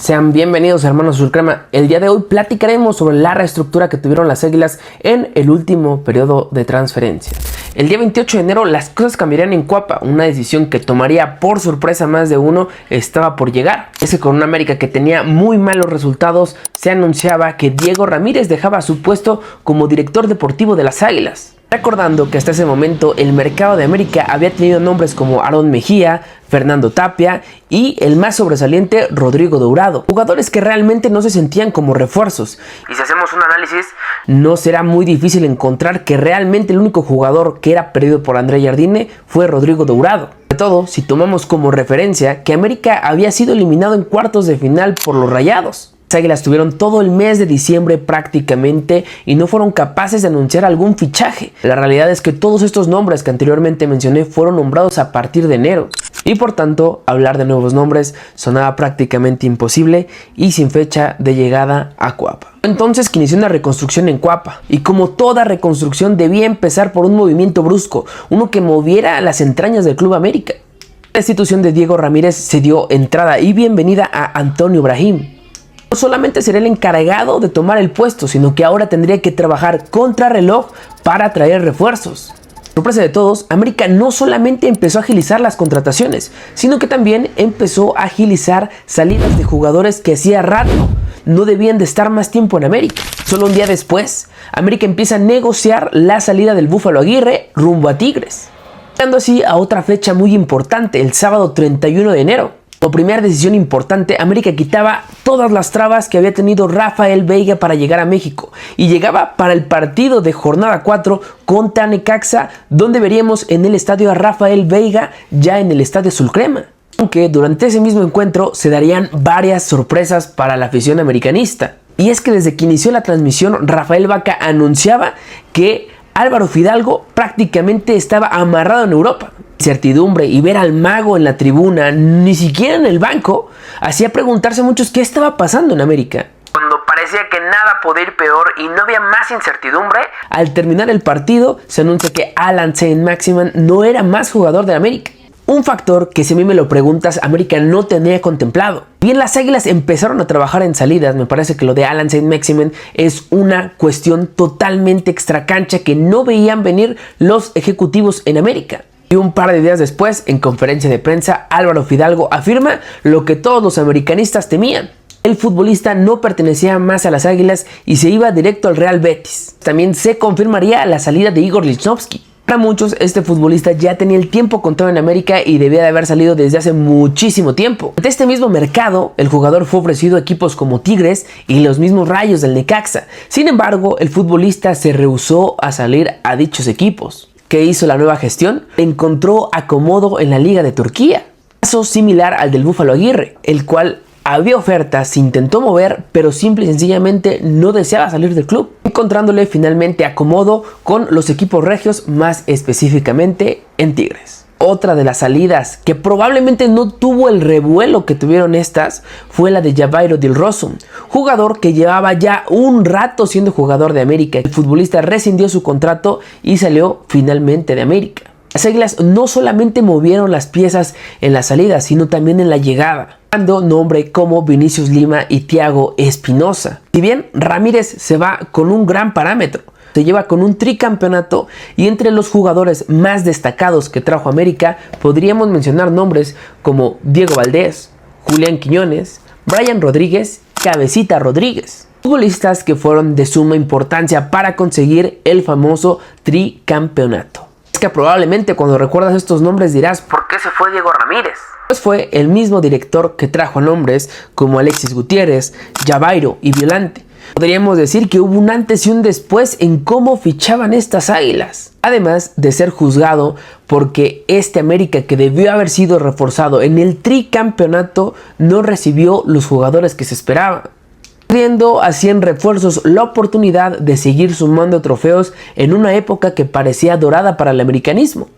Sean bienvenidos, hermanos Azulcrema. El día de hoy platicaremos sobre la reestructura que tuvieron las Águilas en el último periodo de transferencia. El día 28 de enero las cosas cambiarían en Cuapa, una decisión que tomaría por sorpresa más de uno estaba por llegar. Es que con una América que tenía muy malos resultados, se anunciaba que Diego Ramírez dejaba su puesto como director deportivo de las Águilas. Recordando que hasta ese momento el mercado de América había tenido nombres como Aarón Mejía, Fernando Tapia y el más sobresaliente Rodrigo Dourado, jugadores que realmente no se sentían como refuerzos. Y si hacemos un análisis, no será muy difícil encontrar que realmente el único jugador que era perdido por André Jardine fue Rodrigo Dourado. Sobre todo si tomamos como referencia que América había sido eliminado en cuartos de final por los Rayados. Las Águilas tuvieron todo el mes de diciembre prácticamente y no fueron capaces de anunciar algún fichaje. La realidad es que todos estos nombres que anteriormente mencioné fueron nombrados a partir de enero. Y por tanto, hablar de nuevos nombres sonaba prácticamente imposible y sin fecha de llegada a Cuapa. Entonces que inició una reconstrucción en Cuapa, y como toda reconstrucción debía empezar por un movimiento brusco, uno que moviera las entrañas del Club América. La destitución de Diego Ramírez se dio entrada y bienvenida a Antonio Brahim. No solamente sería el encargado de tomar el puesto, sino que ahora tendría que trabajar contra reloj para traer refuerzos. Sorpresa de todos, América no solamente empezó a agilizar las contrataciones, sino que también empezó a agilizar salidas de jugadores que hacía rato no debían de estar más tiempo en América. Solo un día después, América empieza a negociar la salida del Búfalo Aguirre rumbo a Tigres, llegando así a otra fecha muy importante, el sábado 31 de enero. Como primera decisión importante, América quitaba todas las trabas que había tenido Rafael Veiga para llegar a México y llegaba para el partido de jornada 4 contra Necaxa, donde veríamos en el estadio a Rafael Veiga ya en el estadio Azulcrema. Aunque durante ese mismo encuentro se darían varias sorpresas para la afición americanista. Y es que desde que inició la transmisión, Rafael Vaca anunciaba que Álvaro Fidalgo prácticamente estaba amarrado en Europa. Incertidumbre y ver al mago en la tribuna, ni siquiera en el banco, hacía preguntarse a muchos qué estaba pasando en América. Cuando parecía que nada podía ir peor y no había más incertidumbre, al terminar el partido se anuncia que Allan Saint-Maximin no era más jugador de América. Un factor que si a mí me lo preguntas, América no tenía contemplado. Bien, las Águilas empezaron a trabajar en salidas, me parece que lo de Allan Saint-Maximin es una cuestión totalmente extracancha que no veían venir los ejecutivos en América. Y un par de días después, en conferencia de prensa, Álvaro Fidalgo afirma lo que todos los americanistas temían. El futbolista no pertenecía más a las Águilas y se iba directo al Real Betis. También se confirmaría la salida de Igor Lichnowsky. Para muchos, este futbolista ya tenía el tiempo contado en América y debía de haber salido desde hace muchísimo tiempo. Ante este mismo mercado, el jugador fue ofrecido a equipos como Tigres y los mismos Rayos del Necaxa. Sin embargo, el futbolista se rehusó a salir a dichos equipos. ¿Qué hizo la nueva gestión? Encontró acomodo en la Liga de Turquía. Caso similar al del Búfalo Aguirre, el cual había ofertas, se intentó mover, pero simple y sencillamente no deseaba salir del club, encontrándole finalmente acomodo con los equipos regios, más específicamente en Tigres. Otra de las salidas que probablemente no tuvo el revuelo que tuvieron estas fue la de Jabairo Dilrosun, jugador que llevaba ya un rato siendo jugador de América. El futbolista rescindió su contrato y salió finalmente de América. Las Águilas no solamente movieron las piezas en la salida, sino también en la llegada, dando nombre como Vinicius Lima y Thiago Espinosa. Si bien Ramírez se va con un gran parámetro, se lleva con un tricampeonato, y entre los jugadores más destacados que trajo América podríamos mencionar nombres como Diego Valdés, Julián Quiñones, Brian Rodríguez, Cabecita Rodríguez, futbolistas que fueron de suma importancia para conseguir el famoso tricampeonato. Es que probablemente cuando recuerdas estos nombres dirás, ¿por qué se fue Diego Ramírez? Pues fue el mismo director que trajo a nombres como Alexis Gutiérrez, Jabairo y Violante. Podríamos decir que hubo un antes y un después en cómo fichaban estas Águilas. Además de ser juzgado porque este América, que debió haber sido reforzado en el tricampeonato, no recibió los jugadores que se esperaban, perdiendo así en refuerzos la oportunidad de seguir sumando trofeos en una época que parecía dorada para el americanismo.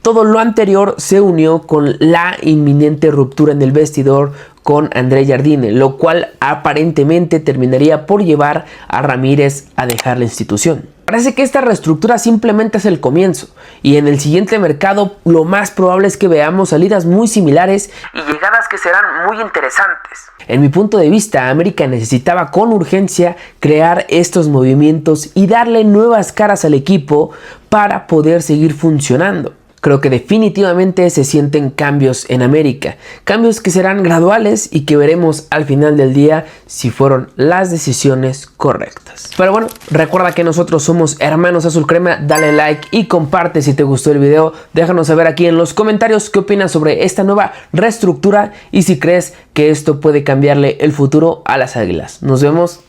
Todo lo anterior se unió con la inminente ruptura en el vestidor con André Jardine, lo cual aparentemente terminaría por llevar a Ramírez a dejar la institución. Parece que esta reestructura simplemente es el comienzo y en el siguiente mercado lo más probable es que veamos salidas muy similares y llegadas que serán muy interesantes. En mi punto de vista, América necesitaba con urgencia crear estos movimientos y darle nuevas caras al equipo para poder seguir funcionando. Creo que definitivamente se sienten cambios en América, cambios que serán graduales y que veremos al final del día si fueron las decisiones correctas. Pero bueno, recuerda que nosotros somos Hermanos Azul Crema, dale like y comparte si te gustó el video, déjanos saber aquí en los comentarios qué opinas sobre esta nueva reestructura y si crees que esto puede cambiarle el futuro a las Águilas. Nos vemos,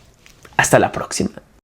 hasta la próxima.